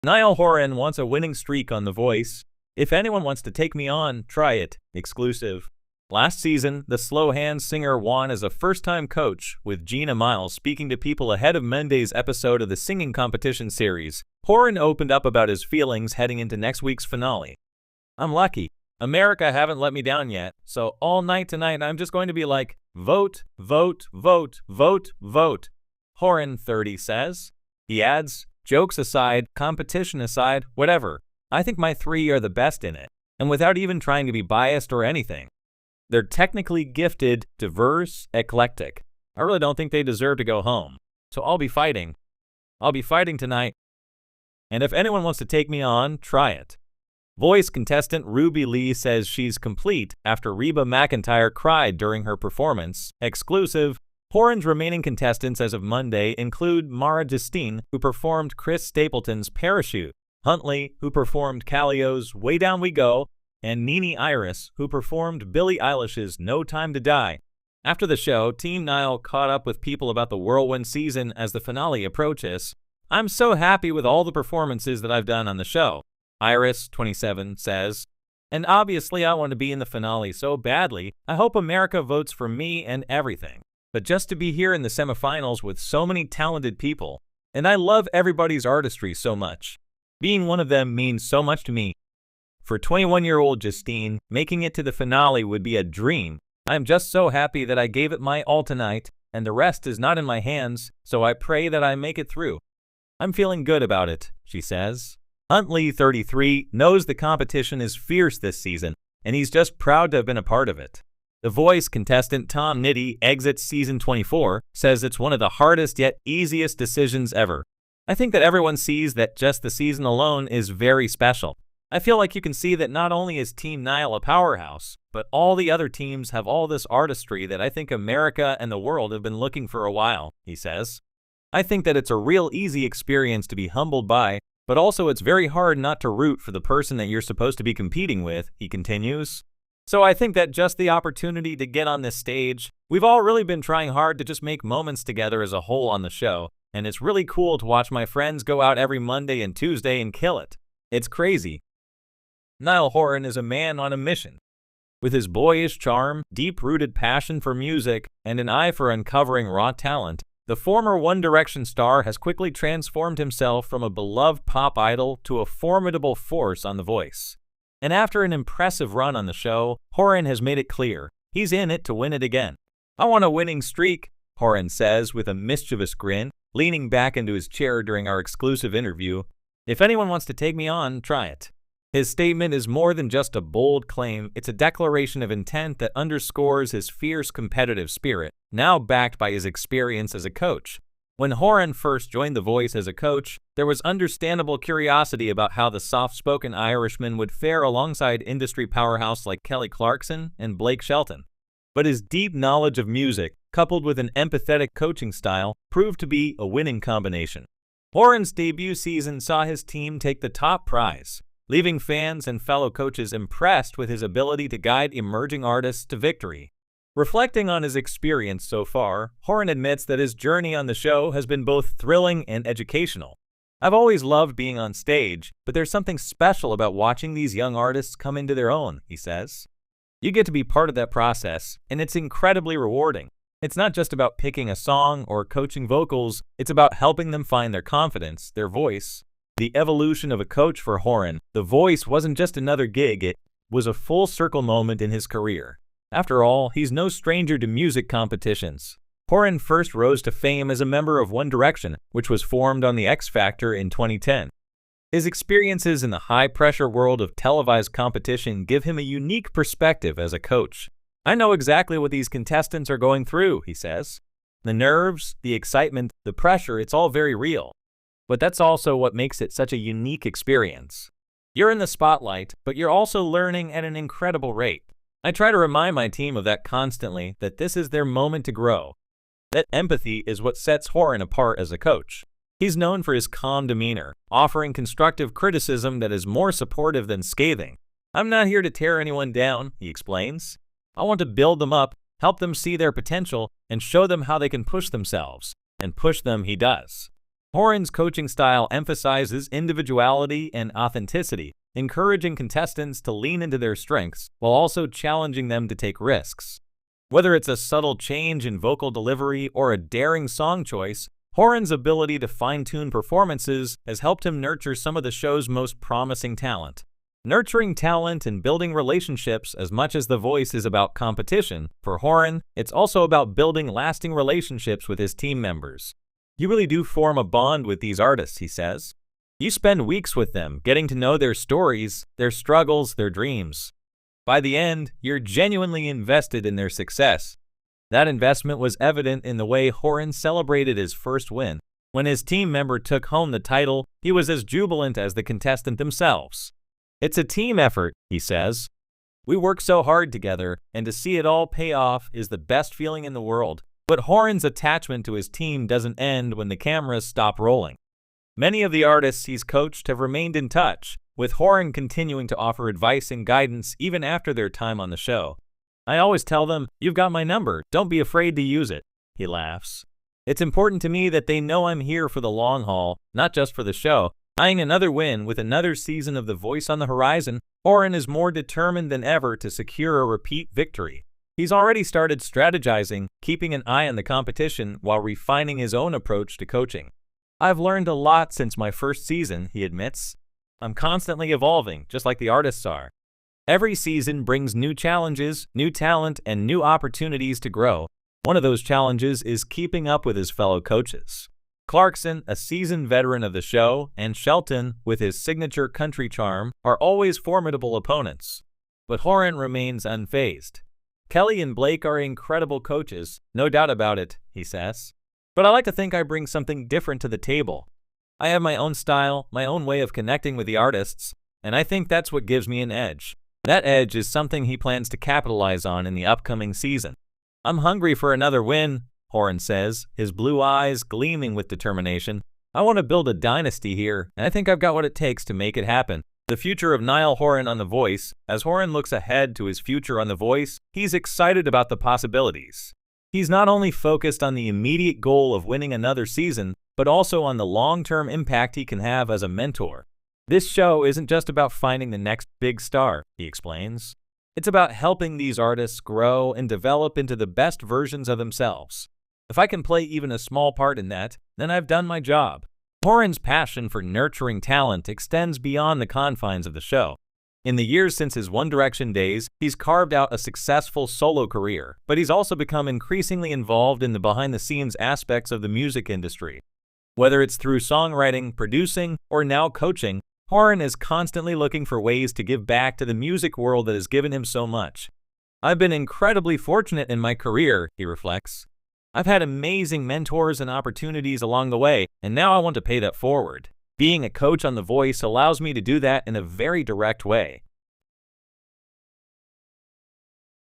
Niall Horan wants a winning streak on The Voice. If anyone wants to take me on, try it. Exclusive. Last season, the slow hand singer won as a first-time coach, with Gina Miles speaking to people ahead of Monday's episode of the singing competition series. Horan opened up about his feelings heading into next week's finale. "I'm lucky. America haven't let me down yet, so all night tonight I'm just going to be like, vote, vote, vote, vote, vote," Horan, 30, says. He adds, "Jokes aside, competition aside, whatever, I think my three are the best in it, and without even trying to be biased or anything. They're technically gifted, diverse, eclectic. I really don't think they deserve to go home, so I'll be fighting. I'll be fighting tonight. And if anyone wants to take me on, try it." Voice contestant Ruby Lee says she's complete after Reba McEntire cried during her performance. Exclusive. Horan's remaining contestants as of Monday include Mara Justine, who performed Chris Stapleton's Parachute, Huntley, who performed Callio's Way Down We Go, and Nene Iris, who performed Billie Eilish's No Time to Die. After the show, Team Niall caught up with people about the whirlwind season as the finale approaches. "I'm so happy with all the performances that I've done on the show," Iris, 27, says. "And obviously I want to be in the finale so badly. I hope America votes for me and everything. But just to be here in the semifinals with so many talented people, and I love everybody's artistry so much. Being one of them means so much to me. For 21-year-old Justine, making it to the finale would be a dream. I am just so happy that I gave it my all tonight, and the rest is not in my hands, so I pray that I make it through. I'm feeling good about it," she says. Huntley, 33, knows the competition is fierce this season, and he's just proud to have been a part of it. The Voice contestant Tom Nitty exits season 24, says it's one of the hardest yet easiest decisions ever. "I think that everyone sees that just the season alone is very special. I feel like you can see that not only is Team Niall a powerhouse, but all the other teams have all this artistry that I think America and the world have been looking for a while," he says. "I think that it's a real easy experience to be humbled by, but also it's very hard not to root for the person that you're supposed to be competing with," he continues. "So I think that just the opportunity to get on this stage, we've all really been trying hard to just make moments together as a whole on the show, and it's really cool to watch my friends go out every Monday and Tuesday and kill it. It's crazy." Niall Horan is a man on a mission. With his boyish charm, deep-rooted passion for music, and an eye for uncovering raw talent, the former One Direction star has quickly transformed himself from a beloved pop idol to a formidable force on The Voice. And after an impressive run on the show, Horan has made it clear he's in it to win it again. "I want a winning streak," Horan says with a mischievous grin, leaning back into his chair during our exclusive interview. "If anyone wants to take me on, try it." His statement is more than just a bold claim, it's a declaration of intent that underscores his fierce competitive spirit, now backed by his experience as a coach. When Horan first joined The Voice as a coach, there was understandable curiosity about how the soft-spoken Irishman would fare alongside industry powerhouse like Kelly Clarkson and Blake Shelton. But his deep knowledge of music, coupled with an empathetic coaching style, proved to be a winning combination. Horan's debut season saw his team take the top prize, leaving fans and fellow coaches impressed with his ability to guide emerging artists to victory. Reflecting on his experience so far, Horan admits that his journey on the show has been both thrilling and educational. "I've always loved being on stage, but there's something special about watching these young artists come into their own," he says. "You get to be part of that process, and it's incredibly rewarding. It's not just about picking a song or coaching vocals, it's about helping them find their confidence, their voice." The evolution of a coach for Horan, The Voice wasn't just another gig, it was a full-circle moment in his career. After all, he's no stranger to music competitions. Horan first rose to fame as a member of One Direction, which was formed on The X Factor in 2010. His experiences in the high-pressure world of televised competition give him a unique perspective as a coach. "I know exactly what these contestants are going through," he says. "The nerves, the excitement, the pressure, it's all very real. But that's also what makes it such a unique experience. You're in the spotlight, but you're also learning at an incredible rate. I try to remind my team of that constantly, that this is their moment to grow." That empathy is what sets Horan apart as a coach. He's known for his calm demeanor, offering constructive criticism that is more supportive than scathing. "I'm not here to tear anyone down," he explains. "I want to build them up, help them see their potential, and show them how they can push themselves." And push them he does. Horan's coaching style emphasizes individuality and authenticity, encouraging contestants to lean into their strengths while also challenging them to take risks. Whether it's a subtle change in vocal delivery or a daring song choice, Horan's ability to fine-tune performances has helped him nurture some of the show's most promising talent. Nurturing talent and building relationships as much as The Voice is about competition, for Horan, it's also about building lasting relationships with his team members. You really do form a bond with these artists, he says. You spend weeks with them, getting to know their stories, their struggles, their dreams. By the end, you're genuinely invested in their success. That investment was evident in the way Horan celebrated his first win. When his team member took home the title, he was as jubilant as the contestant themselves. It's a team effort, he says. We work so hard together, and to see it all pay off is the best feeling in the world. But Horan's attachment to his team doesn't end when the cameras stop rolling. Many of the artists he's coached have remained in touch, with Horan continuing to offer advice and guidance even after their time on the show. I always tell them, "You've got my number, don't be afraid to use it," he laughs. It's important to me that they know I'm here for the long haul, not just for the show. Eyeing another win with another season of The Voice on the horizon, Horan is more determined than ever to secure a repeat victory. He's already started strategizing, keeping an eye on the competition while refining his own approach to coaching. I've learned a lot since my first season, he admits. I'm constantly evolving, just like the artists are. Every season brings new challenges, new talent, and new opportunities to grow. One of those challenges is keeping up with his fellow coaches. Clarkson, a seasoned veteran of the show, and Shelton, with his signature country charm, are always formidable opponents. But Horan remains unfazed. Kelly and Blake are incredible coaches, no doubt about it, he says. But I like to think I bring something different to the table. I have my own style, my own way of connecting with the artists, and I think that's what gives me an edge. That edge is something he plans to capitalize on in the upcoming season. I'm hungry for another win, Horan says, his blue eyes gleaming with determination. I want to build a dynasty here, and I think I've got what it takes to make it happen. The future of Niall Horan on The Voice. As Horan looks ahead to his future on The Voice, he's excited about the possibilities. He's not only focused on the immediate goal of winning another season, but also on the long-term impact he can have as a mentor. This show isn't just about finding the next big star, he explains. It's about helping these artists grow and develop into the best versions of themselves. If I can play even a small part in that, then I've done my job. Horan's passion for nurturing talent extends beyond the confines of the show. In the years since his One Direction days, he's carved out a successful solo career, but he's also become increasingly involved in the behind-the-scenes aspects of the music industry. Whether it's through songwriting, producing, or now coaching, Horan is constantly looking for ways to give back to the music world that has given him so much. I've been incredibly fortunate in my career, he reflects. I've had amazing mentors and opportunities along the way, and now I want to pay that forward. Being a coach on The Voice allows me to do that in a very direct way.